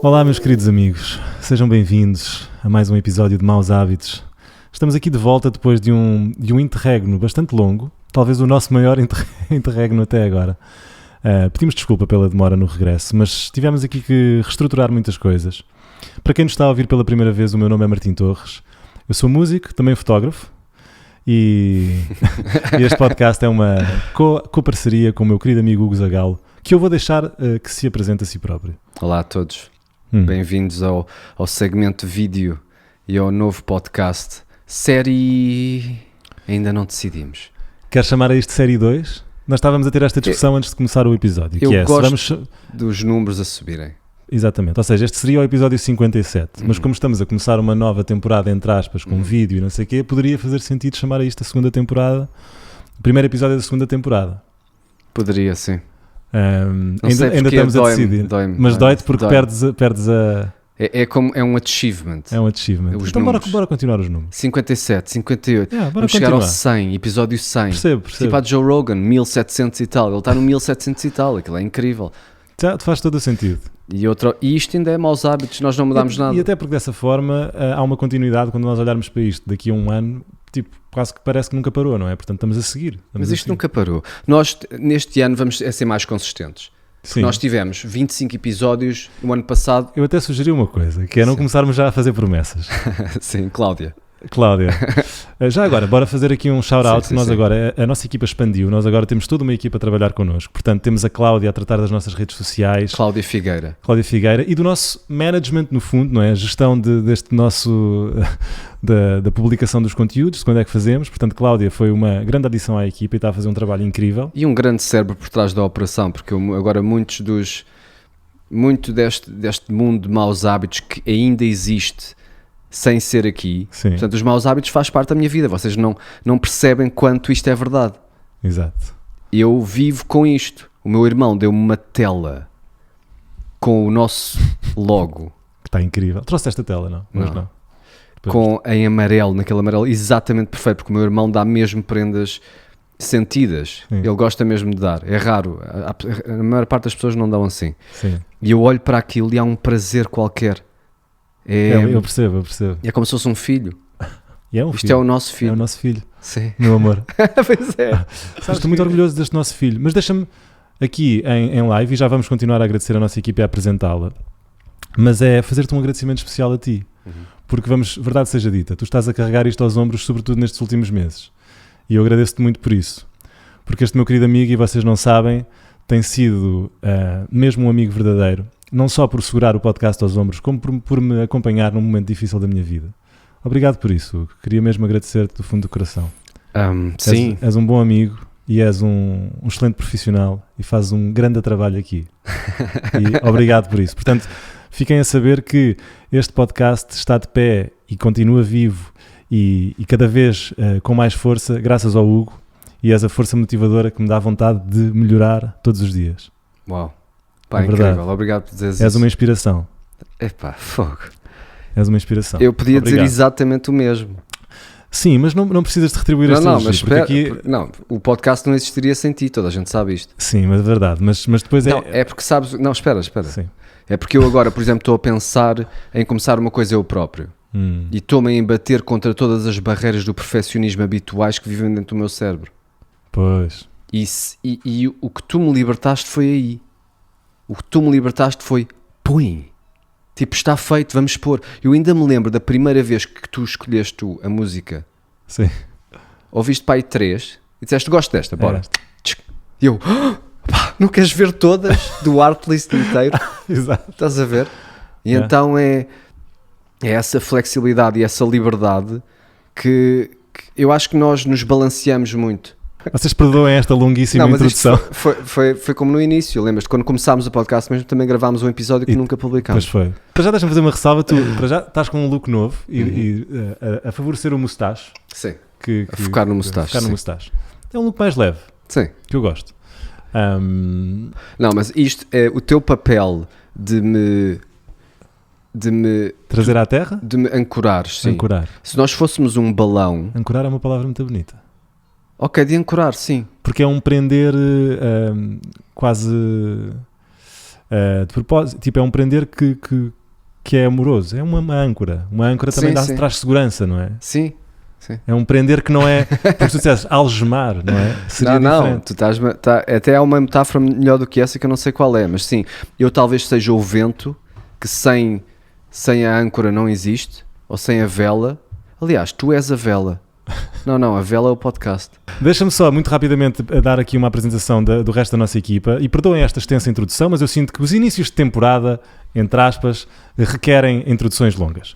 Olá, meus queridos amigos, sejam bem-vindos a mais um episódio de Maus Hábitos. Estamos aqui de volta depois de um interregno bastante longo, talvez o nosso maior interregno até agora. Pedimos desculpa pela demora no regresso, mas tivemos aqui que reestruturar muitas coisas. Para quem nos está a ouvir pela primeira vez, o meu nome é Martim Torres, eu sou músico, também fotógrafo, e este podcast é uma co-parceria com o meu querido amigo Hugo Zagalo, que eu vou deixar que se apresente a si próprio. Olá a todos, bem-vindos ao segmento vídeo e ao novo podcast. Série... ainda não decidimos. Quer chamar a isto Série 2? Nós estávamos a ter esta discussão antes de começar o episódio. Eu que é, gosto dos números a subirem. Exatamente, ou seja, este seria o episódio 57, mas como estamos a começar uma nova temporada, entre aspas, com vídeo e não sei o quê, poderia fazer sentido chamar a isto a segunda temporada, o primeiro episódio da segunda temporada. Poderia, sim. Ainda estamos a decidir, mas dói-te porque perdes a... É um achievement. É um achievement. Então bora continuar os números. 57, 58, bora vamos continuar. chegar ao 100, episódio 100. Percebo. Tipo a Joe Rogan, 1700 e tal, ele está no 1700 e tal, aquilo é incrível. Já faz todo o sentido. E isto ainda é maus hábitos, nós não mudámos nada. E até porque dessa forma há uma continuidade quando nós olharmos para isto daqui a um ano, tipo, quase que parece que nunca parou, não é? Portanto, estamos a seguir. Mas isto nunca parou. Nós, neste ano, vamos ser mais consistentes. Sim. Nós tivemos 25 episódios no ano passado. Eu até sugeri uma coisa, que é não começarmos já a fazer promessas. Sim, Cláudia, já agora, bora fazer aqui um shout-out. Sim. Agora, a nossa equipa expandiu, nós agora temos toda uma equipa a trabalhar connosco. Portanto, temos a Cláudia a tratar das nossas redes sociais. Cláudia Figueira. E do nosso management, no fundo, não é? A gestão deste nosso... da publicação dos conteúdos, de quando é que fazemos. Portanto, Cláudia foi uma grande adição à equipa e está a fazer um trabalho incrível. E um grande cérebro por trás da operação, porque agora muito deste mundo de maus hábitos que ainda existe sem ser aqui. Sim. Portanto, os maus hábitos faz parte da minha vida. Vocês não percebem quanto isto é verdade. Exato. Eu vivo com isto. O meu irmão deu-me uma tela com o nosso logo. Que está incrível. Trouxe esta tela, não? Mas não. Em amarelo, naquele amarelo exatamente perfeito, porque o meu irmão dá mesmo prendas sentidas. Sim. Ele gosta mesmo de dar. É raro. A maior parte das pessoas não dão assim. Sim. E eu olho para aquilo e há um prazer qualquer. Eu percebo. É como se fosse um filho. Isto filho. É o nosso filho. É o nosso filho. Sim. Meu amor. Pois é. Estou muito orgulhoso deste nosso filho. Mas deixa-me aqui em live, e já vamos continuar a agradecer a nossa equipe e a apresentá-la, mas é fazer-te um agradecimento especial a ti. Porque verdade seja dita, tu estás a carregar isto aos ombros, sobretudo nestes últimos meses. E eu agradeço-te muito por isso. Porque este meu querido amigo, e vocês não sabem, tem sido mesmo um amigo verdadeiro. Não só por segurar o podcast aos ombros, como por me acompanhar num momento difícil da minha vida. Obrigado por isso, Hugo. Queria mesmo agradecer-te do fundo do coração. Sim. És um bom amigo e és um excelente profissional e fazes um grande trabalho aqui. E obrigado por isso. Portanto, fiquem a saber que este podcast está de pé e continua vivo e cada vez com mais força, graças ao Hugo, e és a força motivadora que me dá vontade de melhorar todos os dias. Uau. Pá, é verdade. Incrível. Obrigado por dizeres isso. És uma inspiração. Epá, fogo. És uma inspiração. Eu podia dizer exatamente o mesmo. Sim, mas não precisas de retribuir este elogio. Mas espera, não, o podcast não existiria sem ti, toda a gente sabe isto. Sim, mas é verdade. Mas depois não, é porque sabes... Não, espera. Sim. É porque eu agora, por exemplo, estou a pensar em começar uma coisa eu próprio. E estou-me a embater contra todas as barreiras do perfeccionismo habituais que vivem dentro do meu cérebro. Pois. E o que tu me libertaste foi aí. O que tu me libertaste foi põe. Tipo, está feito, vamos pôr. Eu ainda me lembro da primeira vez que tu escolheste a música. Sim. Ouviste para aí 3 e disseste, gosto desta, bora. E eu, não queres ver todas do artlist inteiro? Exato. Estás a ver? E então é essa flexibilidade e essa liberdade que eu acho que nós nos balanceamos muito. Vocês perdoem esta longuíssima introdução. Foi como no início, lembras-te? Quando começámos o podcast mesmo, também gravámos um episódio que nunca publicámos. Pois foi. Para já deixa-me fazer uma ressalva, tu para já estás com um look novo e a favorecer o mustache. Sim, a focar no mustache. É um look mais leve. Sim. Que eu gosto. Não, mas isto é o teu papel de me trazer à terra? De me ancorar, sim. Ancorar. Se nós fôssemos um balão... Ancorar é uma palavra muito bonita. Ok, de ancorar, sim. Porque é um prender quase de propósito. Tipo, é um prender que é amoroso. É uma âncora. Uma âncora também traz segurança, não é? Sim. É um prender que não é, porque tu disseste, algemar, não é? Seria não, tu até há uma metáfora melhor do que essa que eu não sei qual é, mas sim, eu talvez seja o vento que sem a âncora não existe, ou sem a vela. Aliás, tu és a vela. Não, a vela é o podcast. Deixa-me só, muito rapidamente, dar aqui uma apresentação do resto da nossa equipa, e perdoem esta extensa introdução, mas eu sinto que os inícios de temporada, entre aspas, requerem introduções longas.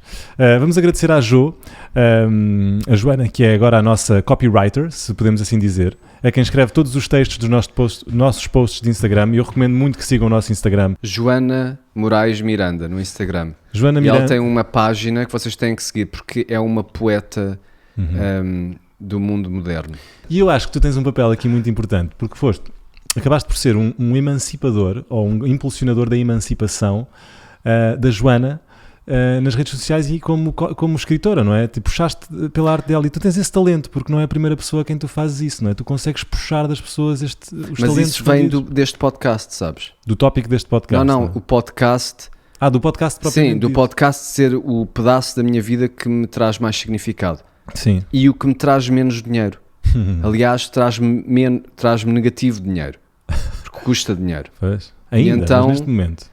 Vamos agradecer à Jo, a Joana, que é agora a nossa copywriter, se podemos assim dizer, é quem escreve todos os textos dos nossos posts de Instagram, e eu recomendo muito que sigam o nosso Instagram. Joana Moraes Miranda, no Instagram. Joana Miranda. E ela tem uma página que vocês têm que seguir, porque é uma poeta do mundo moderno. E eu acho que tu tens um papel aqui muito importante, porque acabaste por ser um emancipador, ou um impulsionador da emancipação da Joana nas redes sociais e como escritora, não é? Te puxaste pela arte dela, e tu tens esse talento, porque não é a primeira pessoa a quem tu fazes isso, não é? Tu consegues puxar das pessoas os talentos. Mas isso vem deste podcast, sabes? Do tópico deste podcast. Não, o podcast... do podcast propriamente. Sim, do podcast ser o pedaço da minha vida que me traz mais significado. Sim. E o que me traz menos dinheiro. Aliás, traz-me negativo dinheiro. Porque custa dinheiro. Pois. Ainda, então, mas neste momento.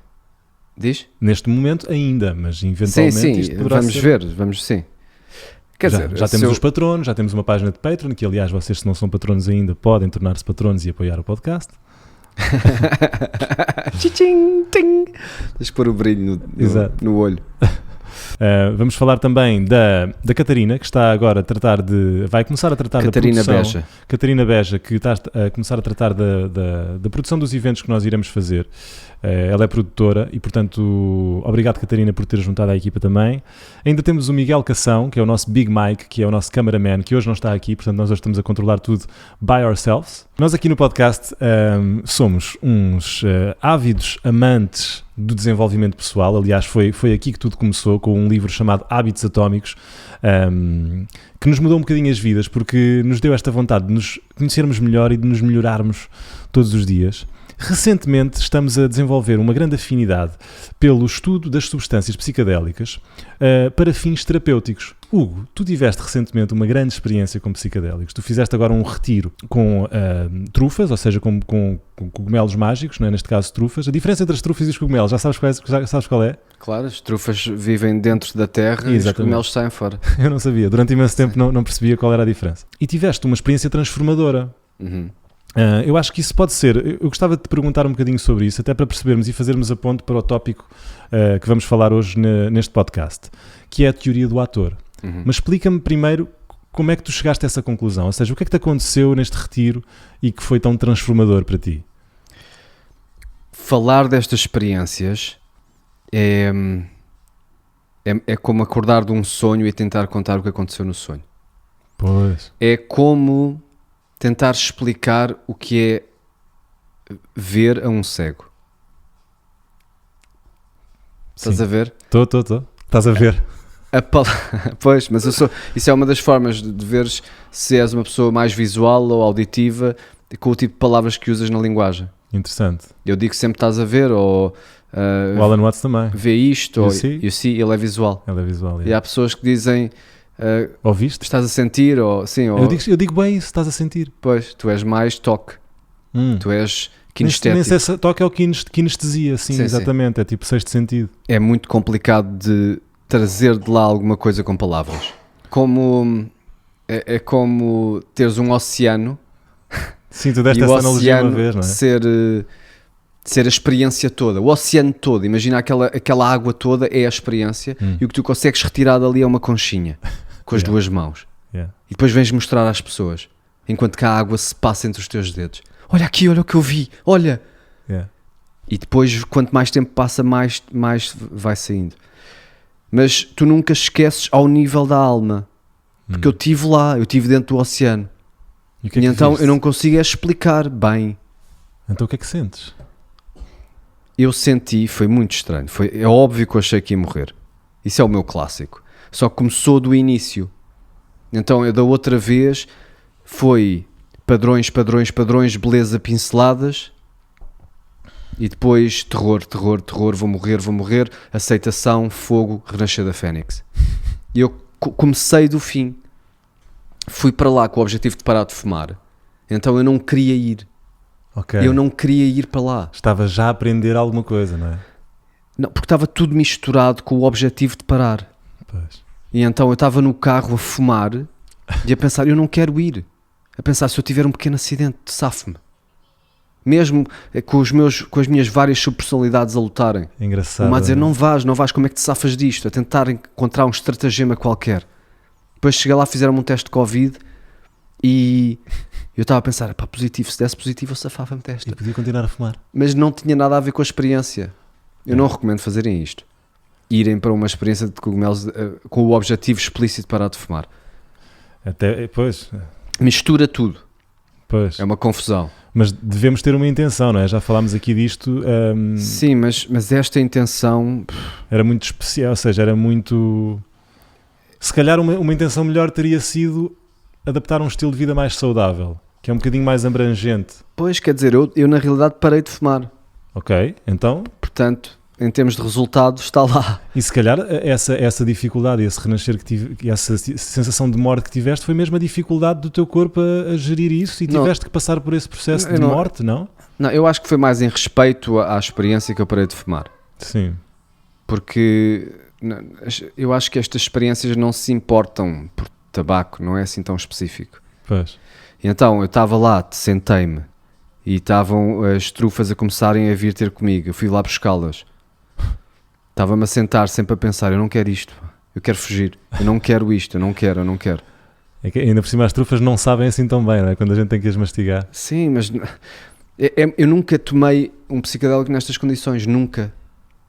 Diz? Neste momento ainda, mas eventualmente sim, isto poderá ser. Vamos sim. Quer dizer, já temos os patronos, já temos uma página de Patreon, que aliás vocês, se não são patronos ainda, podem tornar-se patronos e apoiar o podcast. Deixa pôr o brilho no olho. Vamos falar também da Catarina, que está agora vai começar a tratar Catarina da produção. Beja. Catarina Beja, que está a começar a tratar da produção dos eventos que nós iremos fazer. Ela é produtora e, portanto, obrigado, Catarina, por ter juntado à equipa também. Ainda temos o Miguel Cação, que é o nosso Big Mike, que é o nosso cameraman, que hoje não está aqui, portanto nós hoje estamos a controlar tudo by ourselves. Nós aqui no podcast somos uns ávidos amantes do desenvolvimento pessoal. Aliás, foi aqui que tudo começou, com um livro chamado Hábitos Atómicos, que nos mudou um bocadinho as vidas, porque nos deu esta vontade de nos conhecermos melhor e de nos melhorarmos todos os dias. Recentemente estamos a desenvolver uma grande afinidade pelo estudo das substâncias psicadélicas para fins terapêuticos. Hugo, tu tiveste recentemente uma grande experiência com psicadélicos. Tu fizeste agora um retiro com trufas, ou seja, com cogumelos mágicos, não é? Neste caso trufas. A diferença entre as trufas e os cogumelos, já sabes qual é? Claro, as trufas vivem dentro da terra. Exatamente. E os cogumelos saem fora. Eu não sabia, durante imenso tempo não percebia qual era a diferença. E tiveste uma experiência transformadora. Eu acho que isso pode ser. Eu gostava de te perguntar um bocadinho sobre isso, até para percebermos e fazermos a ponte para o tópico que vamos falar hoje neste podcast, que é a teoria do ator. Mas explica-me primeiro como é que tu chegaste a essa conclusão, ou seja, o que é que te aconteceu neste retiro e que foi tão transformador para ti? Falar destas experiências é como acordar de um sonho e tentar contar o que aconteceu no sonho. Pois. É como tentar explicar o que é ver a um cego. Estás a ver? Estou. Estás a ver? Pois, mas isso é uma das formas de veres se és uma pessoa mais visual ou auditiva, com o tipo de palavras que usas na linguagem. Interessante. Eu digo sempre estás a ver, ou o Alan Watts também. Vê isto, ou you see, ele é visual. Ele é visual, E há pessoas que dizem ouviste? Estás a sentir, ou sim, ou... Eu digo bem isso, estás a sentir. Pois, tu és mais toque. Tu és kinestético. Nem sei se toque é o kinestesia, sim, exatamente. Sim. É tipo sexto sentido. É muito complicado de trazer de lá alguma coisa com palavras. É como teres um oceano. Sim, tu deste essa analogia uma vez, não é? Ser a experiência toda, o oceano todo. Imagina aquela água toda é a experiência e o que tu consegues retirar dali é uma conchinha com as duas mãos. E depois vens mostrar às pessoas, enquanto que a água se passa entre os teus dedos. Olha aqui, olha o que eu vi, olha! E depois, quanto mais tempo passa, mais vai saindo. Mas tu nunca esqueces ao nível da alma. Porque eu estive lá, eu estive dentro do oceano. E então eu não consigo explicar bem. Então o que é que sentes? Eu senti, foi muito estranho. É óbvio que eu achei que ia morrer. Isso é o meu clássico. Só que começou do início. Então, da outra vez, foi padrões, beleza, pinceladas. E depois terror, vou morrer, aceitação, fogo, renascer da Fênix. E eu comecei do fim. Fui para lá com o objetivo de parar de fumar. Então eu não queria ir. Ok. Eu não queria ir para lá. Estava já a aprender alguma coisa, não é? Não, porque estava tudo misturado com o objetivo de parar. Pois. E então eu estava no carro a fumar e a pensar, eu não quero ir. A pensar, se eu tiver um pequeno acidente, safo-me. Mesmo com as minhas várias subpersonalidades a lutarem. Engraçado. Uma a dizer, não vais, como é que te safas disto? A tentar encontrar um estratagema qualquer. Depois cheguei lá, fizeram-me um teste de Covid e eu estava a pensar, pá, positivo, se desse positivo eu safava-me desta. E podia continuar a fumar. Mas não tinha nada a ver com a experiência. Eu não recomendo fazerem isto. Irem para uma experiência de cogumelos com o objetivo explícito de parar de fumar. Até, pois. Mistura tudo. Pois. É uma confusão. Mas devemos ter uma intenção, não é? Já falámos aqui disto. Sim, mas esta intenção... Era muito especial, ou seja, era muito... Se calhar uma intenção melhor teria sido adaptar um estilo de vida mais saudável, que é um bocadinho mais abrangente. Pois, quer dizer, eu na realidade parei de fumar. Ok, então... Portanto, em termos de resultados, está lá. E se calhar essa dificuldade, esse renascer que tive, essa sensação de morte que tiveste, foi mesmo a dificuldade do teu corpo a gerir isso e tiveste que passar por esse processo de morte, não? Não, eu acho que foi mais em respeito à experiência que eu parei de fumar. Sim. Porque eu acho que estas experiências não se importam por tabaco, não é assim tão específico. Pois. E então, eu estava lá, sentei-me e estavam as trufas a começarem a vir ter comigo. Eu fui lá buscá-las. Estava-me a sentar sempre a pensar, eu não quero isto, eu quero fugir, eu não quero isto, eu não quero. É que ainda por cima as trufas não sabem assim tão bem, não é? Quando a gente tem que as mastigar. Sim, mas eu nunca tomei um psicodélico nestas condições, nunca.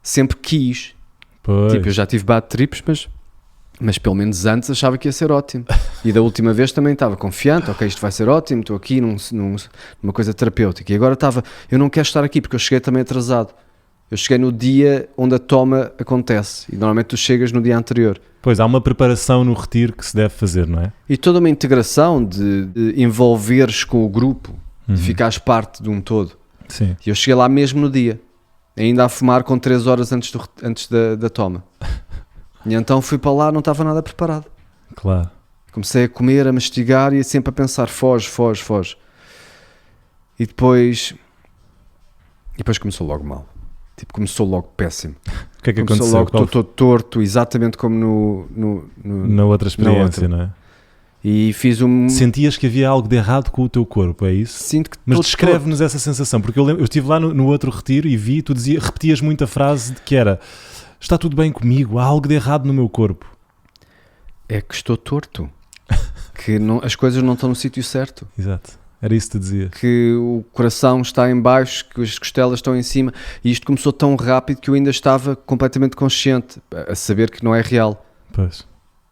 Sempre quis. Pois. Tipo, eu já tive bad trips, mas pelo menos antes achava que ia ser ótimo. E da última vez também estava confiante, ok, isto vai ser ótimo, estou aqui numa coisa terapêutica. E agora eu não quero estar aqui porque eu cheguei também atrasado. Eu cheguei no dia onde a toma acontece e normalmente tu chegas no dia anterior. Pois, há uma preparação no retiro que se deve fazer, não é? E toda uma integração de envolveres com o grupo, de ficares parte de um todo. Sim. E eu cheguei lá mesmo no dia, ainda a fumar com 3 horas antes da toma. E então fui para lá, não estava nada preparado. Claro. Comecei a comer, a mastigar e sempre a pensar, foge. E depois começou logo mal. Tipo, começou logo péssimo. O que é que Começou aconteceu? logo, estou torto, exatamente como na outra experiência, não é? E fiz Sentias que havia algo de errado com o teu corpo, é isso? Sinto que mas descreve-nos essa sensação, porque eu estive lá no outro retiro e vi, tu repetias muito a frase de que era, está tudo bem comigo, há algo de errado no meu corpo. É que estou torto. Que as coisas não estão no sítio certo. Exato. Era isso que tu dizias. Que o coração está em baixo, que as costelas estão em cima. E isto começou tão rápido que eu ainda estava completamente consciente, a saber que não é real. Pois.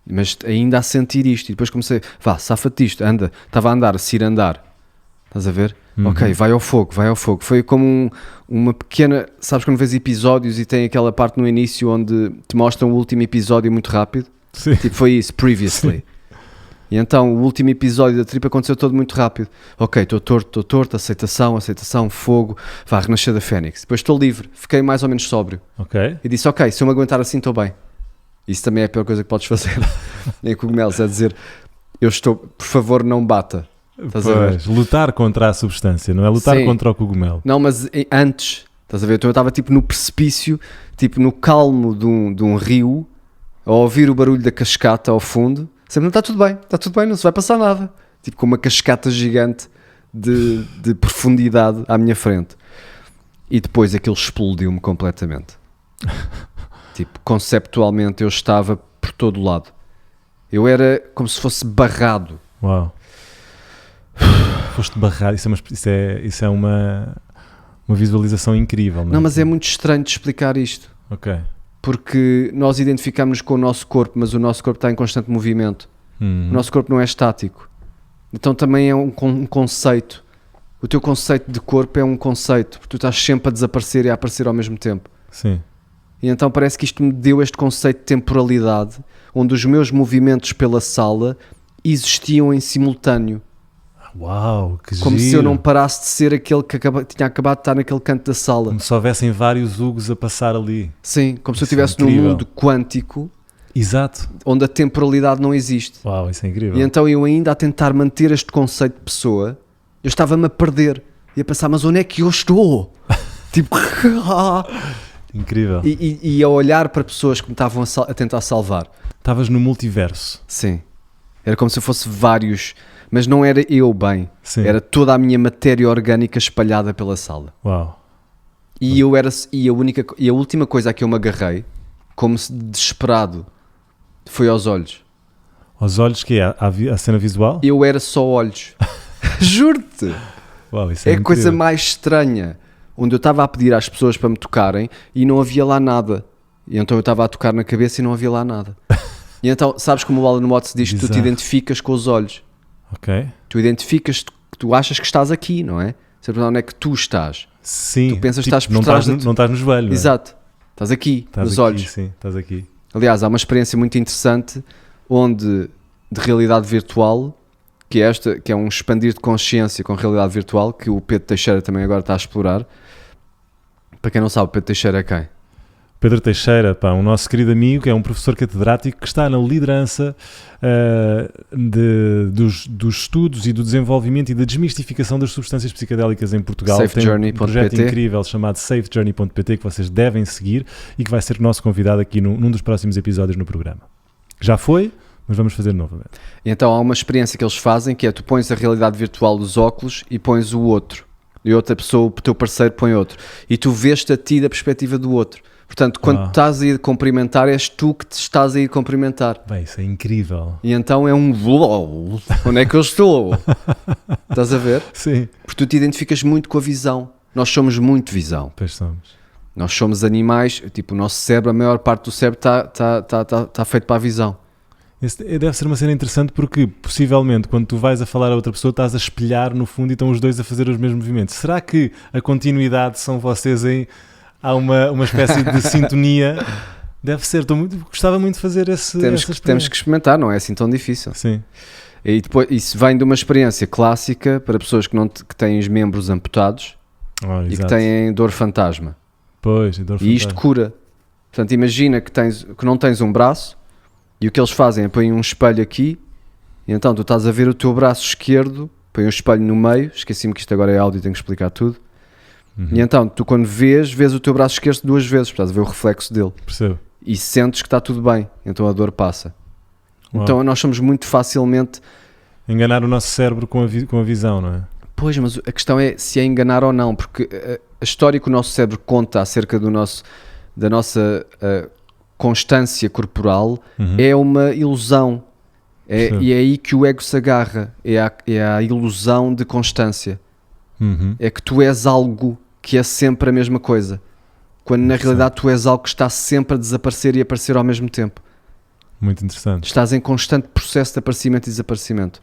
Mas ainda a sentir isto. E depois comecei, safa-te disto, anda. Estava a andar, a se ir andar. Estás a ver? Ok, vai ao fogo. Foi como uma pequena... Sabes quando vês episódios e tem aquela parte no início onde te mostram o último episódio muito rápido? Sim. Tipo, foi isso, previously. Sim. E então o último episódio da trip aconteceu todo muito rápido. Ok, estou torto, aceitação, fogo, renascer da Fênix. Depois estou livre, fiquei mais ou menos sóbrio. Ok. E disse, ok, se eu me aguentar assim estou bem. Isso também é a pior coisa que podes fazer em cogumelos, é dizer, por favor não bata. Estás a ver? Lutar contra a substância, não é lutar contra o cogumelo. Não, mas antes, estás a ver? Então eu estava tipo no precipício, tipo no calmo de um rio, a ouvir o barulho da cascata ao fundo. Sempre, não está tudo bem, não se vai passar nada. Tipo, com uma cascata gigante de profundidade à minha frente. E depois aquilo explodiu-me completamente. Tipo, conceptualmente eu estava por todo lado. Eu era como se fosse barrado. Uau. Foste barrado, isso é uma visualização incrível. Não, mas é muito estranho de explicar isto. Ok. Porque nós identificamos com o nosso corpo, mas o nosso corpo está em constante movimento. O nosso corpo não é estático. Então também é um conceito. O teu conceito de corpo é um conceito, porque tu estás sempre a desaparecer e a aparecer ao mesmo tempo. Sim. E então parece que isto me deu este conceito de temporalidade, onde os meus movimentos pela sala existiam em simultâneo. Uau, que Como giro. se eu não parasse de ser aquele que tinha acabado de estar naquele canto da sala. Como se houvessem vários Hugos a passar ali. Sim, como se eu Isso é estivesse num incrível. mundo quântico Exato. onde a temporalidade não existe. Uau, isso é incrível. E então eu ainda a tentar manter este conceito de pessoa, eu estava-me a perder. E a pensar, mas onde é que eu estou? Tipo, Incrível. e a olhar para pessoas que me estavam a tentar salvar. Estavas no multiverso. Sim. Era como se fosse vários, mas não era eu bem. Sim. Era toda a minha matéria orgânica espalhada pela sala. Uau. E eu era, e a última coisa a que eu me agarrei, como se desesperado, foi aos olhos. Aos olhos que é a cena visual? Eu era só olhos. Juro-te. Uau, isso É é a coisa incrível. mais estranha. Onde eu estava a pedir às pessoas para me tocarem e não havia lá nada. E então eu estava a tocar na cabeça e não havia lá nada. E então, sabes como o Alan Watts diz que tu te Bizarro. identificas com os olhos. Ok. Tu identificas, tu achas que estás aqui, não é? Você pergunta onde é que tu estás. Sim. Tu pensas que tipo, estás por não trás estás, da não estás no joelho. não é? Exato. Estás aqui, Estás nos aqui, olhos. Sim, estás aqui. Aliás, há uma experiência muito interessante onde, de realidade virtual, que é esta, que é um expandir de consciência com realidade virtual, que o Pedro Teixeira também agora está a explorar. Para quem não sabe, o Pedro Teixeira é quem? Pedro Teixeira, pá, um nosso querido amigo, que é um professor catedrático que está na liderança dos estudos e do desenvolvimento e da desmistificação das substâncias psicodélicas em Portugal. Tem um projeto SafeJourney.pt. incrível chamado SafeJourney.pt que vocês devem seguir e que vai ser nosso convidado aqui num dos próximos episódios no programa. Já foi, mas vamos fazer novamente. E então há uma experiência que eles fazem que é tu pões a realidade virtual dos óculos e pões o outro. E outra pessoa, o teu parceiro, põe outro. E tu vês-te a ti da perspectiva do outro. Portanto, quando estás a ir cumprimentar, és tu que te estás a ir cumprimentar. Bem, isso é incrível. E então é um LOL. Onde é que eu estou? Estás a ver? Sim. Porque tu te identificas muito com a visão. Nós somos muito visão. Pois somos. Nós somos animais, tipo, o nosso cérebro, a maior parte do cérebro está feito para a visão. Esse deve ser uma cena interessante porque, possivelmente, quando tu vais a falar a outra pessoa, estás a espelhar no fundo e estão os dois a fazer os mesmos movimentos. Será que a continuidade são vocês em... Há uma espécie de sintonia? Deve ser. Gostava muito de fazer essa experiência. Temos que experimentar, não é assim tão difícil. Sim. E depois, isso vem de uma experiência clássica para pessoas que têm os membros amputados e que Exato. têm dor fantasma. Pois, E isto cura. Portanto, imagina que não tens um braço e o que eles fazem é põem um espelho aqui e então tu estás a ver o teu braço esquerdo, põem um espelho no meio, esqueci-me que isto agora é áudio e tenho que explicar tudo. E então tu quando vês o teu braço esquerdo 2 vezes, estás a ver o reflexo dele Percebo. e sentes que está tudo bem, então a dor passa. Uau. Então nós somos muito facilmente... Enganar o nosso cérebro com a visão, não é? Pois, mas a questão é se é enganar ou não, porque a história que o nosso cérebro conta acerca da nossa constância corporal é uma ilusão. E é aí que o ego se agarra, é a ilusão de constância. É que tu és algo que é sempre a mesma coisa, quando na realidade tu és algo que está sempre a desaparecer e a aparecer ao mesmo tempo. Muito interessante. Estás em constante processo de aparecimento e desaparecimento.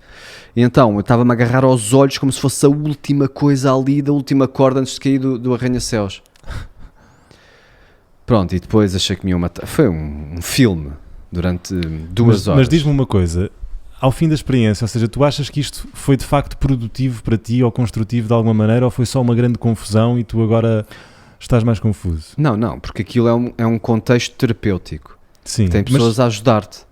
E então eu estava-me a agarrar aos olhos como se fosse a última coisa ali, da última corda antes de cair do arranha-céus. Pronto, e depois achei que me iam matar. Foi um filme durante 2 horas. Mas diz-me uma coisa, ao fim da experiência, ou seja, tu achas que isto foi de facto produtivo para ti ou construtivo de alguma maneira, ou foi só uma grande confusão e tu agora estás mais confuso? Não, porque aquilo é um contexto terapêutico. Sim, Tem pessoas a ajudar-te.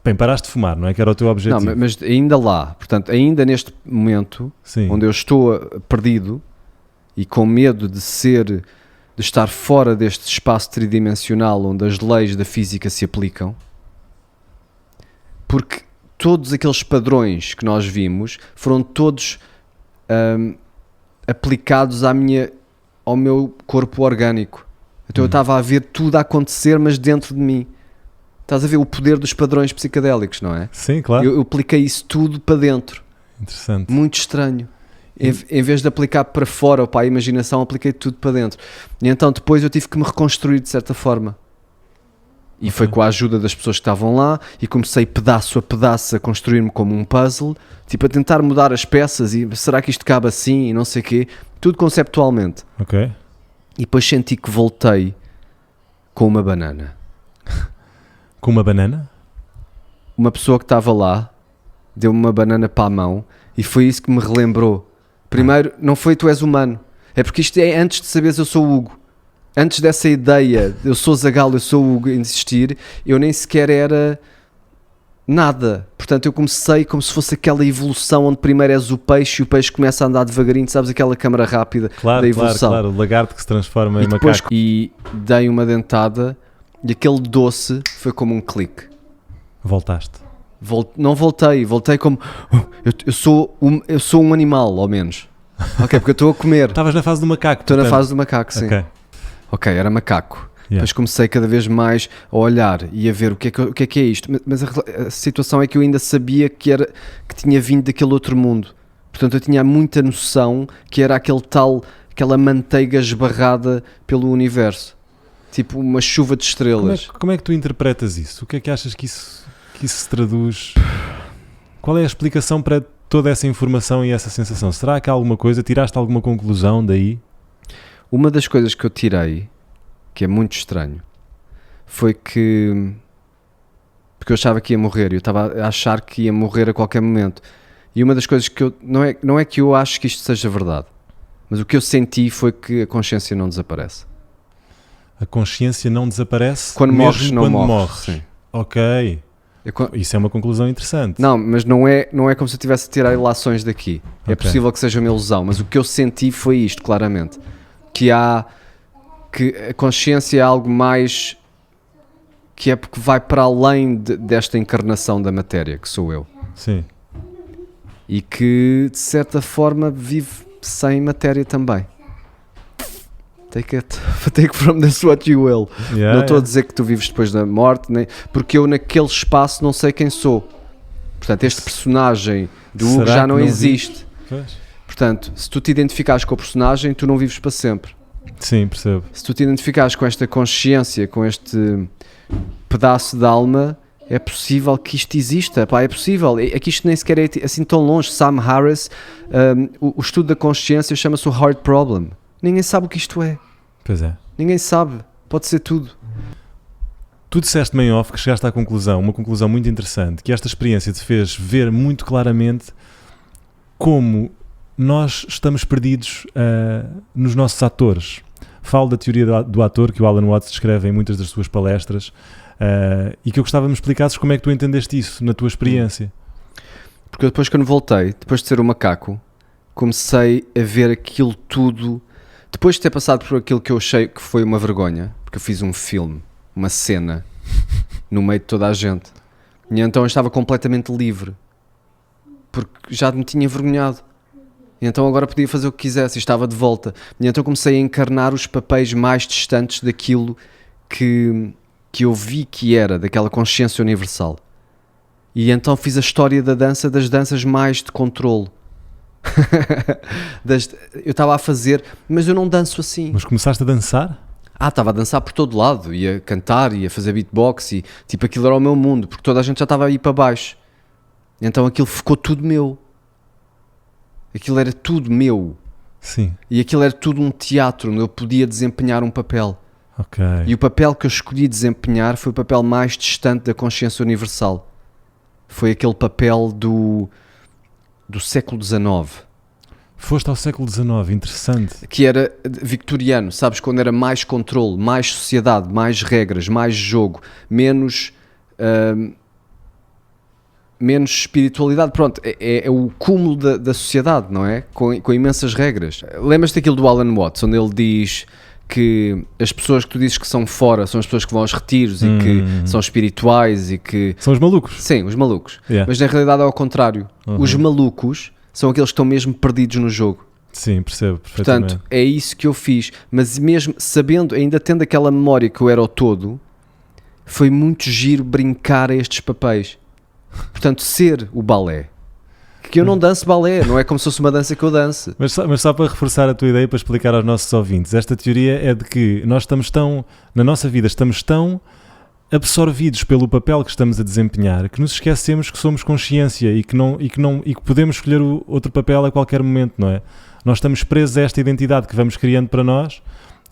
Bem, paraste de fumar, não é? Que era o teu objetivo. Não, mas ainda lá, portanto, ainda neste momento, Sim. onde eu estou perdido e com medo de estar fora deste espaço tridimensional onde as leis da física se aplicam, porque todos aqueles padrões que nós vimos foram todos aplicados ao meu corpo orgânico. Então eu estava a ver tudo a acontecer, mas dentro de mim. Estás a ver o poder dos padrões psicadélicos, não é? Sim, claro. Eu apliquei isso tudo para dentro. Interessante. Muito estranho. Em vez de aplicar para fora ou para a imaginação, apliquei tudo para dentro. E então depois eu tive que me reconstruir de certa forma. E foi com a ajuda das pessoas que estavam lá e comecei pedaço a pedaço a construir-me como um puzzle, tipo a tentar mudar as peças e será que isto cabe assim e não sei o quê. Tudo conceptualmente. Ok. E depois senti que voltei com uma banana. Com uma banana? Uma pessoa que estava lá deu-me uma banana para a mão E foi isso que me relembrou. Primeiro, não foi tu és humano. É porque isto é antes de saberes eu sou o Hugo. Antes dessa ideia, eu sou Zagalo, eu sou o Hugo, existir, eu nem sequer era nada. Portanto, eu comecei como se fosse aquela evolução onde primeiro és o peixe e o peixe começa a andar devagarinho, sabes, aquela câmara rápida da evolução. Claro, o lagarto que se transforma em depois, macaco. E dei uma dentada e aquele doce foi como um clique. Voltaste. Não voltei como eu sou um animal, ao menos. Ok, porque eu estou a comer. Estavas na fase do macaco. Estou na fase do macaco, sim. Ok, era macaco. Depois comecei cada vez mais a olhar e a ver o que é isto. Mas a situação é que eu ainda sabia que tinha vindo daquele outro mundo. Portanto, eu tinha muita noção que era aquela manteiga esbarrada pelo universo. Tipo uma chuva de estrelas. Como é que tu interpretas isso? O que é que achas que isso se traduz? Qual é a explicação para toda essa informação e essa sensação? Será que há alguma coisa? Tiraste alguma conclusão daí? Uma das coisas que eu tirei, que é muito estranho, foi porque eu achava que ia morrer, eu estava a achar que ia morrer a qualquer momento, e uma das coisas que não é que eu acho que isto seja verdade, mas o que eu senti foi que a consciência não desaparece. A consciência não desaparece quando mesmo morres, não quando morres. Sim. Ok. Isso é uma conclusão interessante. Não, mas não é como se eu tivesse a tirar ilações daqui. Okay. É possível que seja uma ilusão, mas o que eu senti foi isto, claramente. Que a consciência é algo mais que é porque vai para além desta encarnação da matéria, que sou eu. Sim. E que, de certa forma, vive sem matéria também. Take from this what you will. Não estou a dizer que tu vives depois da morte, porque eu naquele espaço não sei quem sou. Portanto, este personagem do Hugo já não existe. Portanto, se tu te identificares com o personagem, tu não vives para sempre. Sim, percebo. Se tu te identificares com esta consciência, com este pedaço de alma, é possível que isto exista. Pá, é possível. É que isto nem sequer é assim tão longe. Sam Harris, o estudo da consciência chama-se o Hard Problem. Ninguém sabe o que isto é. Pois é. Ninguém sabe. Pode ser tudo. Tu disseste-me em off que chegaste à conclusão, uma conclusão muito interessante, que esta experiência te fez ver muito claramente como nós estamos perdidos nos nossos atores. Falo da teoria do ator que o Alan Watts descreve em muitas das suas palestras e que eu gostava de me explicasses como é que tu entendeste isso na tua experiência. Porque depois, quando voltei, depois de ser um macaco, comecei a ver aquilo tudo, depois de ter passado por aquilo que eu achei que foi uma vergonha, porque eu fiz um filme, uma cena, no meio de toda a gente, e então eu estava completamente livre, porque já me tinha envergonhado, e então agora podia fazer o que quisesse, e estava de volta, e então comecei a encarnar os papéis mais distantes daquilo que eu vi que era, daquela consciência universal, e então fiz a história da dança, das danças mais de controle. Eu estava a fazer, mas eu não danço assim. Mas começaste a dançar? Estava a dançar por todo lado, ia cantar, ia fazer beatbox e tipo aquilo era o meu mundo, porque toda a gente já estava a ir para baixo. Então aquilo ficou tudo meu. Aquilo era tudo meu. Sim. E aquilo era tudo um teatro onde eu podia desempenhar um papel. Ok. E o papel que eu escolhi desempenhar foi o papel mais distante da consciência universal. Foi aquele papel do século XIX. Foste ao século XIX, interessante. Que era victoriano, sabes, quando era mais controle, mais sociedade, mais regras, mais jogo, menos espiritualidade. Pronto, é o cúmulo da sociedade, não é? Com imensas regras. Lembras-te daquilo do Alan Watts, onde ele diz que as pessoas que tu dizes que são fora são as pessoas que vão aos retiros e que são espirituais e que... São os malucos. Sim, os malucos. Yeah. Mas na realidade é ao contrário. Os malucos são aqueles que estão mesmo perdidos no jogo. Sim, percebo perfeitamente. Portanto, é isso que eu fiz. Mas mesmo sabendo, ainda tendo aquela memória que eu era o todo, foi muito giro brincar a estes papéis. Portanto, ser o balé. Que eu não danço balé, não é como se fosse uma dança que eu dance. Mas só para reforçar a tua ideia, para explicar aos nossos ouvintes, esta teoria é de que nós estamos na nossa vida, estamos tão absorvidos pelo papel que estamos a desempenhar que nos esquecemos que somos consciência e que podemos escolher outro papel a qualquer momento, não é? Nós estamos presos a esta identidade que vamos criando para nós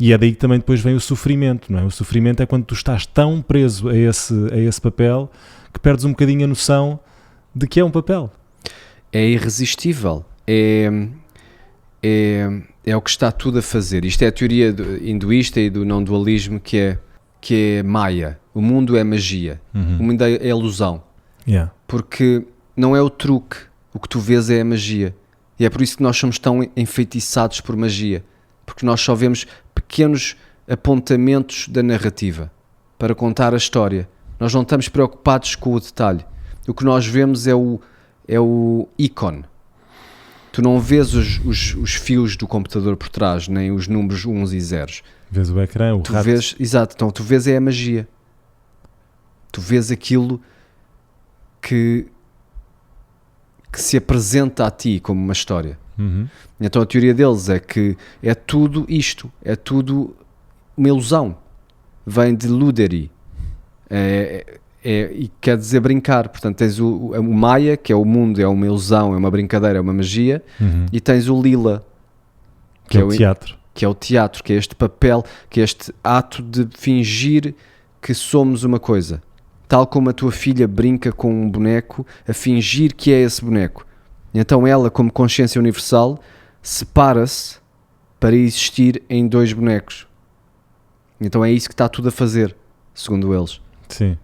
e é daí que também depois vem o sofrimento, não é? O sofrimento é quando tu estás tão preso a esse papel que perdes um bocadinho a noção de que é um papel. é irresistível. É o que está tudo a fazer. Isto é a teoria hinduísta e do não dualismo que é Maya. O mundo é magia. O mundo é ilusão. Yeah. Porque não é o truque. O que tu vês é a magia. E é por isso que nós somos tão enfeitiçados por magia. Porque nós só vemos pequenos apontamentos da narrativa para contar a história. Nós não estamos preocupados com o detalhe. O que nós vemos é o ícone. Tu não vês os fios do computador por trás, nem os números 1 e 0. Vês o ecrã, o rato. Exato, então tu vês é a magia. Tu vês aquilo que se apresenta a ti como uma história. Então a teoria deles é que é tudo isto, é tudo uma ilusão. Vem de luderi. E quer dizer brincar. Portanto, tens o Maya, que é o mundo, é uma ilusão, é uma brincadeira, é uma magia, e tens o Lila, que é o teatro. Que é o teatro, que é este papel, que é este ato de fingir que somos uma coisa. Tal como a tua filha brinca com um boneco, a fingir que é esse boneco. Então ela, como consciência universal, separa-se para existir em 2 bonecos. Então é isso que está tudo a fazer, segundo eles. Sim.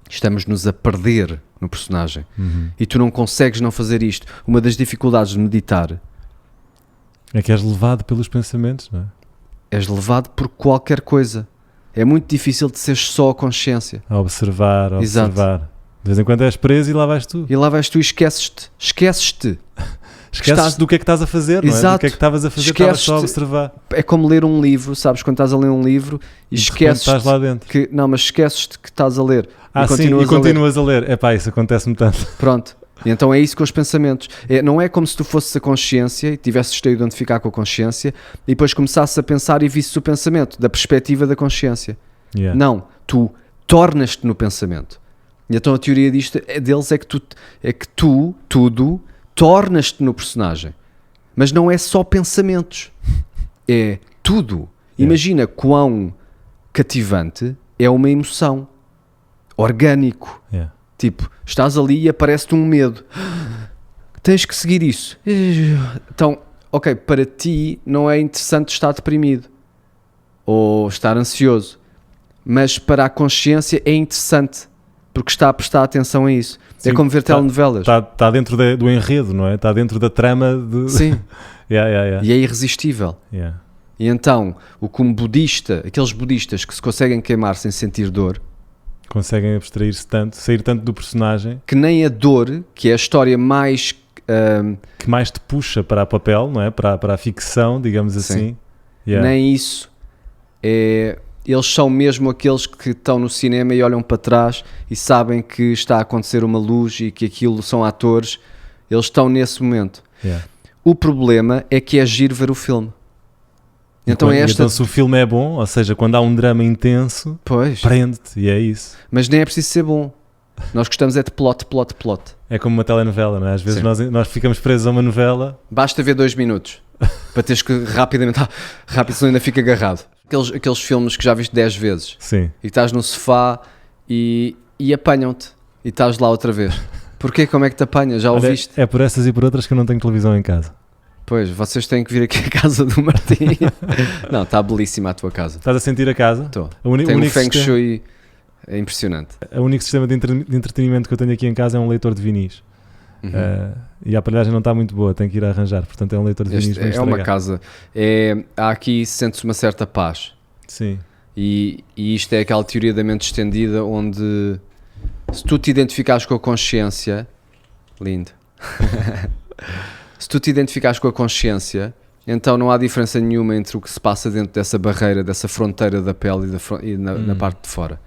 Estamos-nos a perder no personagem. E tu não consegues não fazer isto. Uma das dificuldades de meditar é que és levado pelos pensamentos, não é? És levado por qualquer coisa. É muito difícil de seres só a consciência. A observar, a Exato. observar. De vez em quando és preso e lá vais tu. E lá vais tu e esqueces-te. Esqueces-te. Esqueces do que é que estás a fazer, não é? Exato. Do que é que estavas a fazer, estavas só a observar. É como ler um livro, sabes? Quando estás a ler um livro e esqueces estás lá dentro. que não, mas esqueces-te que estás a ler. E continuas a ler. Epá, isso acontece-me tanto. Pronto. E então é isso com os pensamentos. Não é como se tu fosses a consciência e tivesses de identificar com a consciência e depois começasses a pensar e visses o pensamento da perspectiva da consciência. Yeah. Não, tu tornas-te no pensamento. E então a teoria deles é que tu tudo, tornas-te no personagem. Mas não é só pensamentos. É tudo. Yeah. Imagina quão cativante é uma emoção. Orgânico. Yeah. Tipo, estás ali e aparece-te um medo. Tens que seguir isso. Então, ok, para ti não é interessante estar deprimido ou estar ansioso, mas para a consciência é interessante porque está a prestar atenção a isso. Sim, é como ver telenovelas. Está dentro do enredo, não é? Está dentro da trama de... Sim. Yeah. E é irresistível. Yeah. E então, como budista, aqueles budistas que se conseguem queimar sem sentir dor, conseguem abstrair-se tanto, sair tanto do personagem, que nem a dor, que é a história mais que mais te puxa para o papel, não é? Para a ficção, digamos assim. Yeah. Nem isso. Eles são mesmo aqueles que estão no cinema e olham para trás e sabem que está a acontecer uma luz e que aquilo são atores. Eles estão nesse momento. Yeah. O problema é que é giro ver o filme. Então se o filme é bom, ou seja, quando há um drama intenso, prende-te, e é isso. Mas nem é preciso ser bom. Nós gostamos é de plot. É como uma telenovela, não é? Às vezes nós ficamos presos a uma novela. Basta ver 2 minutos para teres que rapidamente, rápido ainda fica agarrado. Aqueles filmes que já viste 10 vezes. Sim. E estás no sofá e apanham-te e estás lá outra vez. Porquê? Como é que te apanhas? Já ouviste? É por essas e por outras que eu não tenho televisão em casa. Pois, vocês têm que vir aqui à casa do Martim. Não, está belíssima a tua casa. Estás a sentir a casa? Estou. Tem um feng shui impressionante. O único sistema de entretenimento que eu tenho aqui em casa é um leitor de vinis. E a aparelhagem não está muito boa, tenho que ir a arranjar. Portanto é um leitor de vinis. É uma casa. Há aqui, sente-se uma certa paz. Sim. E isto é aquela teoria da mente estendida onde se tu te identificares com a consciência, lindo. Se tu te identificares com a consciência, então não há diferença nenhuma entre o que se passa dentro dessa barreira, dessa fronteira da pele e na parte de fora.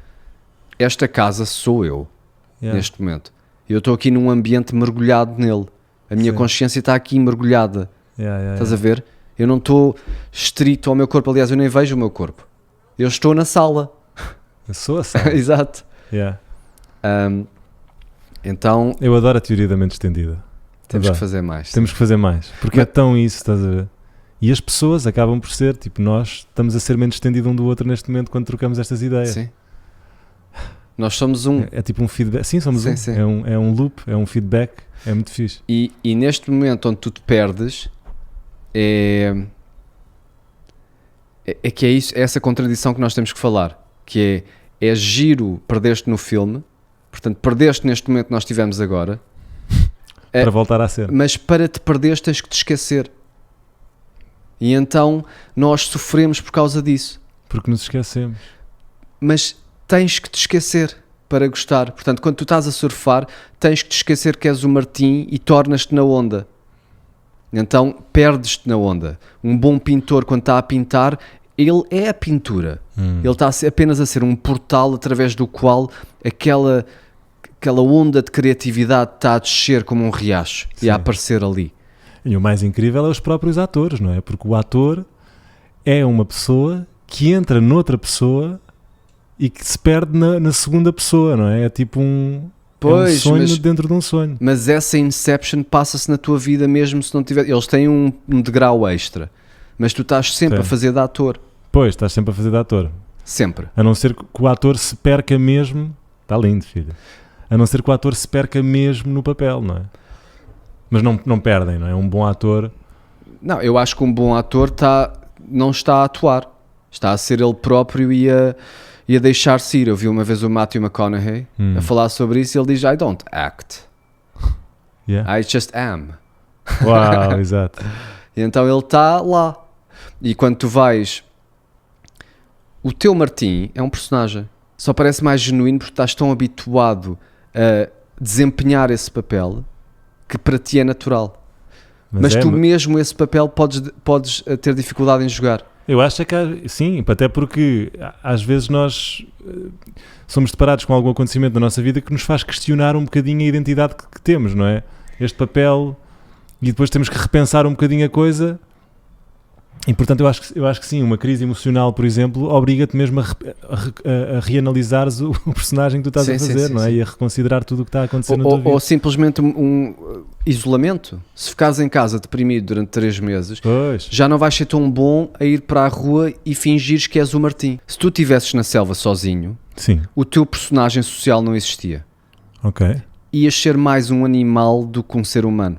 Esta casa sou eu, neste momento. Eu estou aqui num ambiente mergulhado nele. A minha consciência está aqui mergulhada. Estás a ver? Eu não estou estrito ao meu corpo. Aliás, eu nem vejo o meu corpo. Eu estou na sala. Eu sou a sala. Exato. Então... Eu adoro a teoria da mente estendida. Temos que fazer mais. Temos que fazer mais. Porque é tão isso, estás a ver? E as pessoas acabam por ser, tipo, nós estamos a ser mente estendido um do outro neste momento quando trocamos estas ideias. Sim. Nós somos um. É tipo um feedback. Sim, somos um. Sim. É um loop, é um feedback. É muito fixe. E neste momento onde tu te perdes, é que é isso, é essa contradição que nós temos que falar, que é giro, perdeste no filme, portanto, perdeste neste momento que nós tivemos agora, Para voltar a ser. mas para te perderes tens que te esquecer. E então nós sofremos por causa disso. Porque nos esquecemos. Mas tens que te esquecer para gostar. Portanto, quando tu estás a surfar, tens que te esquecer que és o Martim e tornas-te na onda. Então perdes-te na onda. Um bom pintor, quando está a pintar, ele é a pintura. Ele está apenas a ser um portal através do qual aquela onda de criatividade está a descer como um riacho e a aparecer ali. E o mais incrível é os próprios atores, não é? Porque o ator é uma pessoa que entra noutra pessoa e que se perde na segunda pessoa, não é? É tipo um sonho dentro de um sonho. Mas essa Inception passa-se na tua vida mesmo se não tiver... Eles têm um degrau extra, mas tu estás sempre a fazer de ator. Pois, estás sempre a fazer de ator. Sempre. A não ser que o ator se perca mesmo... Está lindo, filho. A não ser que o ator se perca mesmo no papel, não é? Mas não perdem, não é? Um bom ator... Não, eu acho que um bom ator não está a atuar. Está a ser ele próprio e a deixar-se ir. Eu vi uma vez o Matthew McConaughey a falar sobre isso e ele diz: I don't act. Yeah. I just am. Uau, exato. E então ele está lá. E quando tu vais... O teu Martim é um personagem. Só parece mais genuíno porque estás tão habituado a desempenhar esse papel que para ti é natural. Mas tu mesmo esse papel podes ter dificuldade em jogar. Eu acho que sim, até porque às vezes nós somos deparados com algum acontecimento na nossa vida que nos faz questionar um bocadinho a identidade que temos, não é? Este papel, e depois temos que repensar um bocadinho a coisa. E portanto eu acho que sim, uma crise emocional, por exemplo, obriga-te mesmo a reanalisares o personagem que tu estás a fazer, não é? E a reconsiderar tudo o que está a acontecer na tua vida. Ou simplesmente um isolamento. Se ficares em casa deprimido durante 3 meses, já não vais ser tão bom a ir para a rua e fingires que és o Martim. Se tu estivesses na selva sozinho, o teu personagem social não existia. Ok. Ias ser mais um animal do que um ser humano.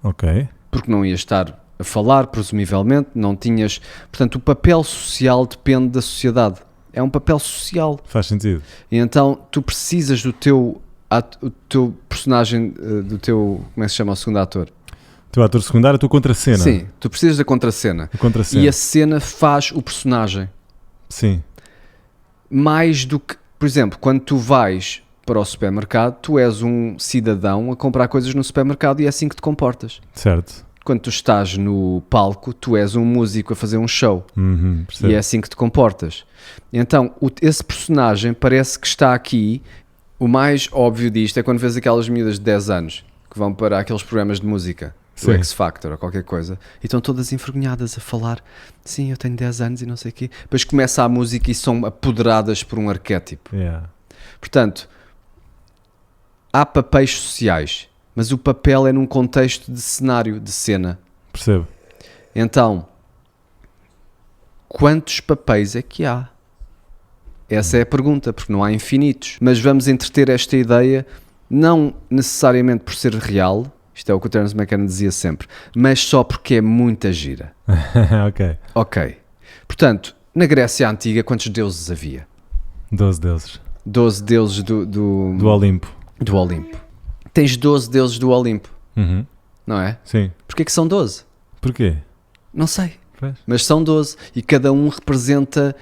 Ok. Porque não ias estar a falar, presumivelmente, não tinhas... Portanto, o papel social depende da sociedade. É um papel social. Faz sentido. E então, tu precisas do teu personagem, do teu... Como é que se chama o segundo ator? O teu ator secundário, a tua contracena. Sim, tu precisas da contracena. A E a cena faz o personagem. Sim. Mais do que... Por exemplo, quando tu vais para o supermercado, tu és um cidadão a comprar coisas no supermercado e é assim que te comportas. Certo. Quando tu estás no palco, tu és um músico a fazer um show. E é assim que te comportas. Então, esse personagem parece que está aqui. O mais óbvio disto é quando vês aquelas miúdas de 10 anos que vão para aqueles programas de música, do X Factor ou qualquer coisa, e estão todas envergonhadas a falar: sim, eu tenho 10 anos e não sei o quê. Depois começa a música e são apoderadas por um arquétipo. Portanto, há papéis sociais, mas o papel é num contexto de cenário, de cena. Percebo. Então, quantos papéis é que há? Essa é a pergunta, porque não há infinitos. Mas vamos entreter esta ideia, não necessariamente por ser real, isto é o que o Terence McKenna dizia sempre, mas só porque é muita gira. Ok. Portanto, na Grécia Antiga, quantos deuses havia? 12 deuses. 12 deuses do Olimpo. Do Olimpo. Tens 12 deuses do Olimpo, não é? Sim. Porquê que são 12? Porquê? Não sei. Pois. Mas são 12 e cada um representa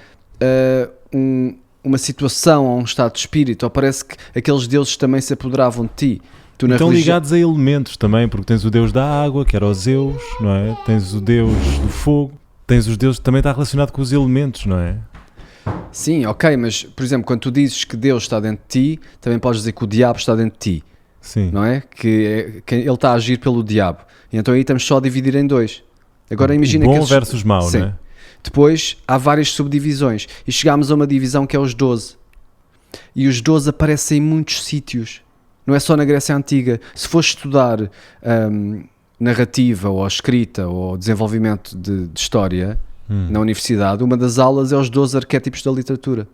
uma situação ou um estado de espírito, ou parece que aqueles deuses também se apoderavam de ti. Estão ligados a elementos também, porque tens o deus da água, que era o Zeus, não é? Tens o deus do fogo, tens os deuses, também está relacionado com os elementos, não é? Sim, ok, mas por exemplo, quando tu dizes que Deus está dentro de ti, também podes dizer que o diabo está dentro de ti. Sim. Não é? Que ele está a agir pelo diabo. E então aí estamos só a dividir em 2. Agora imagina bom versus mau, sim, não é? Depois há várias subdivisões e chegámos a uma divisão que é os 12. E os 12 aparecem em muitos sítios. Não é só na Grécia Antiga. Se fores estudar narrativa ou escrita ou desenvolvimento de história na universidade, uma das aulas é os 12 arquétipos da literatura.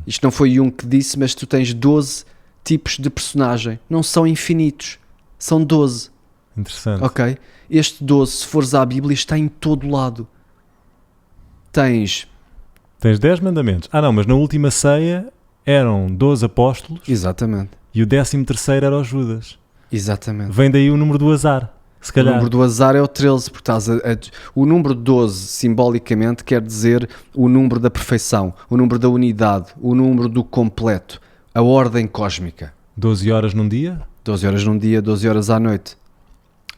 Isto não foi Jung que disse, mas tu tens 12 tipos de personagem. Não são infinitos. são 12. Interessante. Ok? Este 12, se fores à Bíblia, está em todo lado. Tens 10 mandamentos. Ah não, mas na última ceia eram 12 apóstolos exatamente. e o 13º era o Judas. Exatamente. Vem daí o número do azar, se O calhar. número do azar é o 13, porque o número 12 simbolicamente quer dizer o número da perfeição, o número da unidade, o número do completo, a ordem cósmica. 12 horas num dia? 12 horas num dia, 12 horas à noite.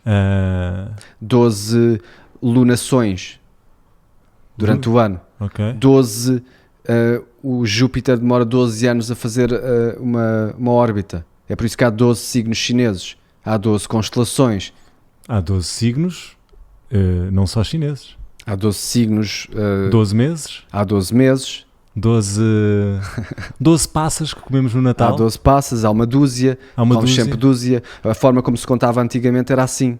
Ah, 12 lunações durante o ano. ok. 12, o Júpiter demora 12 anos a fazer uma órbita. É por isso que há 12 signos chineses, há 12 constelações, Há 12 signos, não só chineses. há 12 signos, 12 meses, há 12 meses, 12 passas que comemos no há Natal. 12 passas, há uma dúzia, Há uma comes dúzia. sempre dúzia. A forma como se contava antigamente era assim.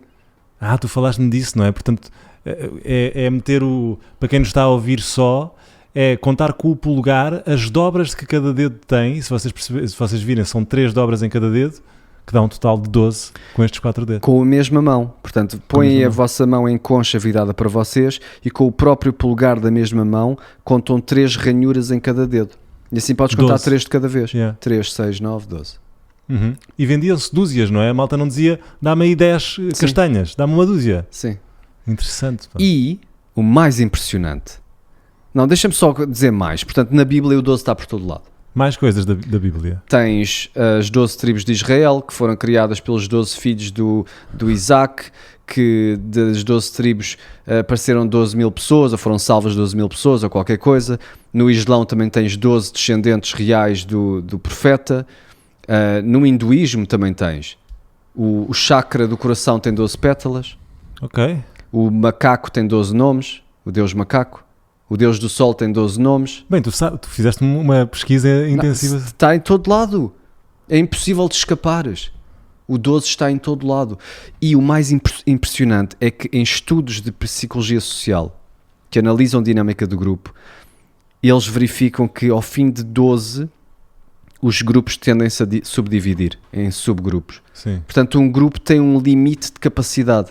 Ah, tu falaste-me disso, não é? Portanto, é meter o... Para quem nos está a ouvir só, é contar com o polegar as dobras que cada dedo tem. E se vocês virem, são 3 dobras em cada dedo, que dá um total de 12 com estes 4 dedos. Com a mesma mão. Portanto, põem a vossa mão em concha virada para vocês e com o próprio polegar da mesma mão contam 3 ranhuras em cada dedo. E assim podes contar 12. 3 de cada vez. Yeah. 3, 6, 9, 12. Uhum. E vendiam-se dúzias, não é? A malta não dizia, dá-me aí 10 castanhas, dá-me uma dúzia. Sim. Interessante. Pá. E o mais impressionante... Não, deixa-me só dizer mais. Portanto, na Bíblia o 12 está por todo lado. Mais coisas da Bíblia. Tens as 12 tribos de Israel, que foram criadas pelos 12 filhos do Isaac, que das 12 tribos apareceram 12 mil pessoas, ou foram salvas 12 mil pessoas, ou qualquer coisa. No Islão também tens 12 descendentes reais do profeta. No hinduísmo também tens. O chakra do coração tem 12 pétalas. Ok. O macaco tem 12 nomes, o deus macaco. O deus do sol tem 12 nomes. Bem, tu fizeste uma pesquisa intensiva. Está em todo lado. É impossível de escapares. O 12 está em todo lado. E o mais impressionante é que em estudos de psicologia social que analisam a dinâmica do grupo, eles verificam que ao fim de 12 os grupos tendem-se a subdividir em subgrupos. Sim. Portanto, um grupo tem um limite de capacidade.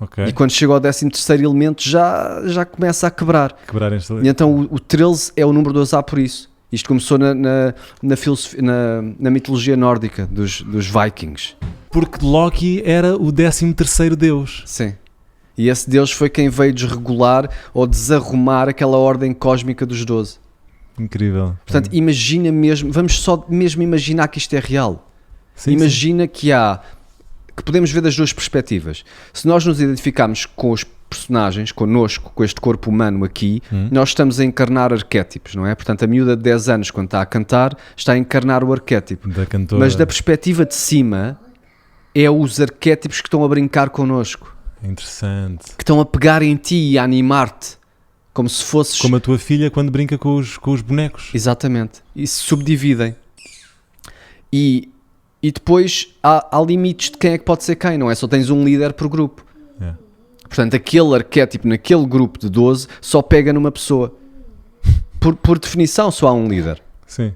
Ok. E quando chega ao 13º elemento já começa a quebrar. Quebrar esta... E então o 13 é o número do azar por isso. Isto começou na filosofia, na mitologia nórdica dos Vikings. Porque Loki era o 13º deus. Sim. E esse deus foi quem veio desregular ou desarrumar aquela ordem cósmica dos 12. Incrível. Portanto, imagina mesmo, vamos só mesmo imaginar que isto é real. Sim, Imagina que podemos ver das duas perspectivas. Se nós nos identificarmos com os personagens, connosco, com este corpo humano aqui, nós estamos a encarnar arquétipos, não é? Portanto, a miúda de 10 anos, quando está a cantar, está a encarnar o arquétipo. Da cantora. Mas da perspectiva de cima, é os arquétipos que estão a brincar connosco, Interessante. que estão a pegar em ti e a animar-te, como se fosses... Como a tua filha quando brinca com os bonecos. Exatamente. E se subdividem. E depois há limites de quem é que pode ser quem, não é? Só tens um líder por grupo. É. Portanto, aquele arquétipo naquele grupo de 12 só pega numa pessoa. Por definição, só há um líder. Sim.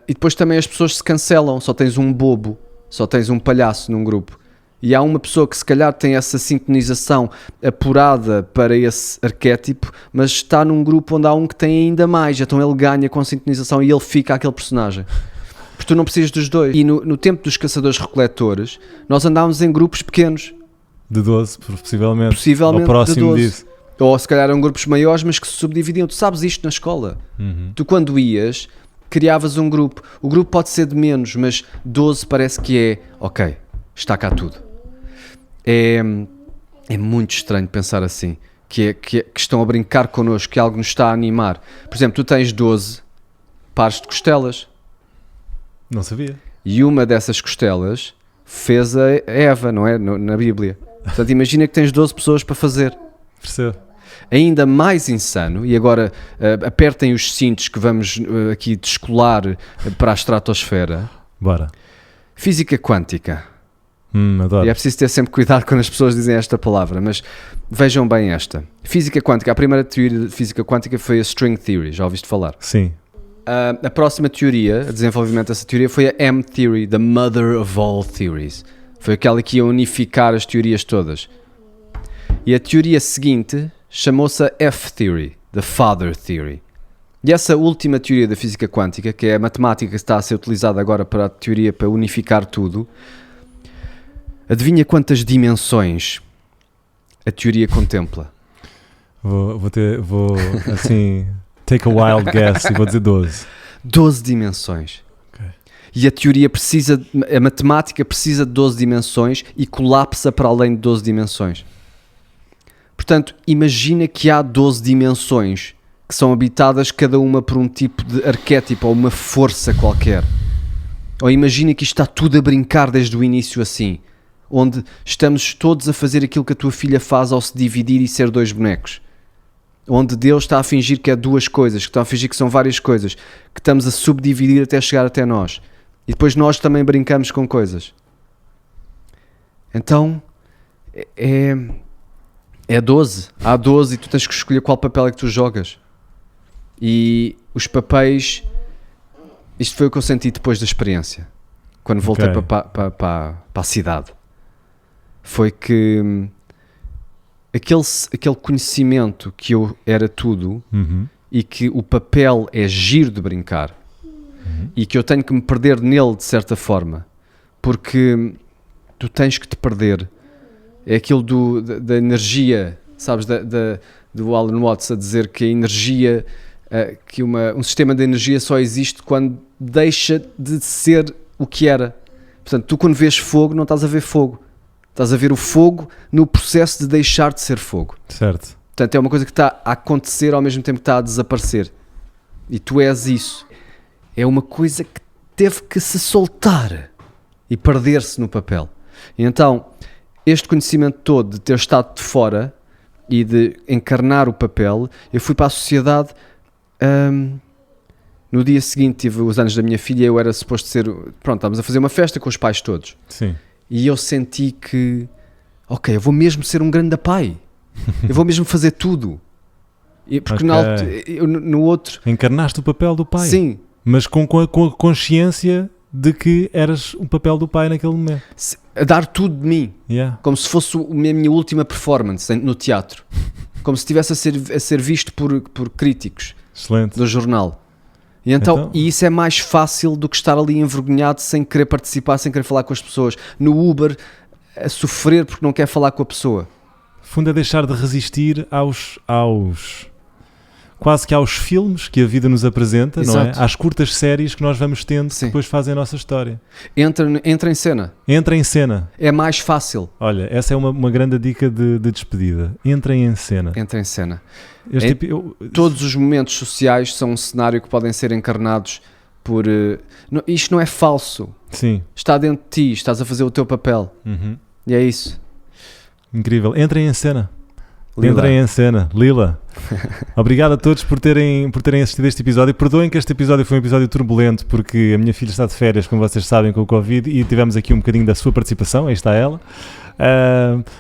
E depois também as pessoas se cancelam. Só tens um bobo, só tens um palhaço num grupo. E há uma pessoa que se calhar tem essa sintonização apurada para esse arquétipo, mas está num grupo onde há um que tem ainda mais. Então ele ganha com a sintonização e ele fica aquele personagem. Porque tu não precisas dos dois. E no tempo dos caçadores-recoletores, nós andávamos em grupos pequenos. De 12, possivelmente. Possivelmente Ou próximo de 12. disso. Ou se calhar eram grupos maiores, mas que se subdividiam. Tu sabes isto na escola. Tu quando ias, criavas um grupo. O grupo pode ser de menos, mas 12 parece que é, ok, está cá tudo. É muito estranho pensar assim, que estão a brincar connosco, que algo nos está a animar. Por exemplo, tu tens 12 pares de costelas. Não sabia. E uma dessas costelas fez a Eva, não é? Na Bíblia. Portanto, imagina que tens 12 pessoas para fazer. Percebo. Ainda mais insano, e agora apertem os cintos que vamos aqui descolar para a estratosfera. Bora. Física quântica. Adoro. E é preciso ter sempre cuidado quando as pessoas dizem esta palavra, mas vejam bem esta. Física quântica, a primeira teoria de física quântica foi a string theory, já ouviste falar? Sim. A próxima teoria, o desenvolvimento dessa teoria foi a M-Theory, the mother of all theories. Foi aquela que ia unificar as teorias todas. E a teoria seguinte chamou-se a F-Theory, the Father Theory. E essa última teoria da física quântica, que é a matemática que está a ser utilizada agora para a teoria para unificar tudo, adivinha quantas dimensões a teoria contempla? Vou assim, take a wild guess e vou dizer 12. 12 dimensões. Okay. E a matemática precisa de 12 dimensões e colapsa para além de 12 dimensões. Portanto, imagina que há 12 dimensões que são habitadas cada uma por um tipo de arquétipo ou uma força qualquer. Ou imagina que isto está tudo a brincar desde o início assim, onde estamos todos a fazer aquilo que a tua filha faz ao se dividir e ser 2 bonecos. Onde Deus está a fingir que é 2 coisas, que está a fingir que são várias coisas, que estamos a subdividir até chegar até nós. E depois nós também brincamos com coisas. Então, é 12. Há 12 e tu tens que escolher qual papel é que tu jogas. E os papéis... Isto foi o que eu senti depois da experiência. Quando voltei para a cidade. Foi que... Aquele conhecimento que eu era tudo e que o papel é giro de brincar e que eu tenho que me perder nele de certa forma, porque tu tens que te perder. É aquilo da energia, sabes, do Alan Watts a dizer que a energia, que um sistema de energia só existe quando deixa de ser o que era. Portanto, tu quando vês fogo não estás a ver fogo. Estás a ver o fogo no processo de deixar de ser fogo. Certo. Portanto, é uma coisa que está a acontecer ao mesmo tempo que está a desaparecer. E tu és isso. É uma coisa que teve que se soltar e perder-se no papel. E então, este conhecimento todo de ter estado de fora e de encarnar o papel, eu fui para a sociedade. No dia seguinte tive os anos da minha filha, eu era suposto ser... Pronto, estávamos a fazer uma festa com os pais todos. Sim. E eu senti que, ok, eu vou mesmo ser um grande pai. Eu vou mesmo fazer tudo. Porque no outro... Encarnaste o papel do pai. Sim. Mas com a consciência de que eras o papel do pai naquele momento. A dar tudo de mim. Yeah. Como se fosse a minha última performance no teatro. Como se estivesse a ser visto por críticos. Excelente. Do jornal. E isso é mais fácil do que estar ali envergonhado sem querer participar, sem querer falar com as pessoas. No Uber, a sofrer porque não quer falar com a pessoa. No fundo é deixar de resistir quase que aos filmes que a vida nos apresenta, Exato. Não é? Às curtas séries que nós vamos tendo. Sim. Que depois fazem a nossa história. Entra em cena. Entra em cena. É mais fácil. Olha, essa é uma grande dica de despedida. Entrem em cena. Entra em cena. Todos os momentos sociais são um cenário que podem ser encarnados por... isto não é falso. Sim. Está dentro de ti, estás a fazer o teu papel. E é isso. Incrível. Entrem em cena. Lila. Entrem em cena. Lila. Obrigado a todos por terem assistido a este episódio. Perdoem que este episódio foi um episódio turbulento porque a minha filha está de férias, como vocês sabem, com o Covid, e tivemos aqui um bocadinho da sua participação. Aí está ela.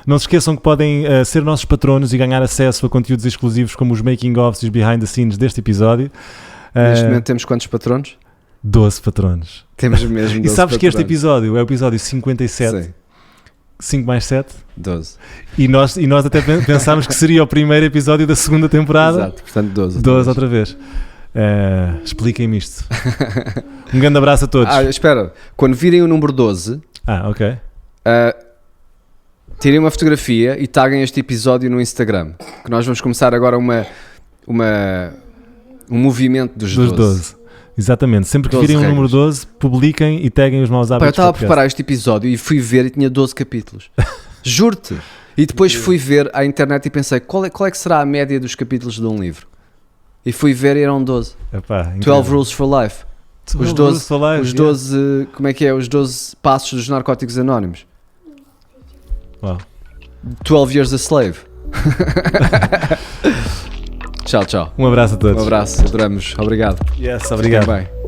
Não se esqueçam que podem ser nossos patronos e ganhar acesso a conteúdos exclusivos como os making-ofs e os behind the scenes deste episódio. Neste momento temos quantos patronos? 12 patronos. Temos mesmo 12 E sabes patronos. que este episódio é o episódio 57? Sim. 5 mais 7? 12. E nós até pensámos que seria o primeiro episódio da segunda temporada. Exato, portanto 12. 12 outra vez. Expliquem-me isto. Um grande abraço a todos. Espera, quando virem o número 12... ok. Tirem uma fotografia e taguem este episódio no Instagram, que nós vamos começar agora um movimento dos 12. Exatamente, sempre que 12 virem o regras. número 12, publiquem e taguem os maus hábitos. Eu estava a preparar este episódio e fui ver e tinha 12 capítulos. Juro-te. E depois fui ver à internet e pensei, qual é que será a média dos capítulos de um livro? E fui ver e eram 12. Epá, 12 Rules for Life. Os 12, Life, 12 como é que é? Os 12 passos dos narcóticos anónimos. Uau. 12 Years a Slave. Tchau, tchau. Um abraço a todos. Um abraço, adoramos. Obrigado. Yes, obrigado. Fiquem bem.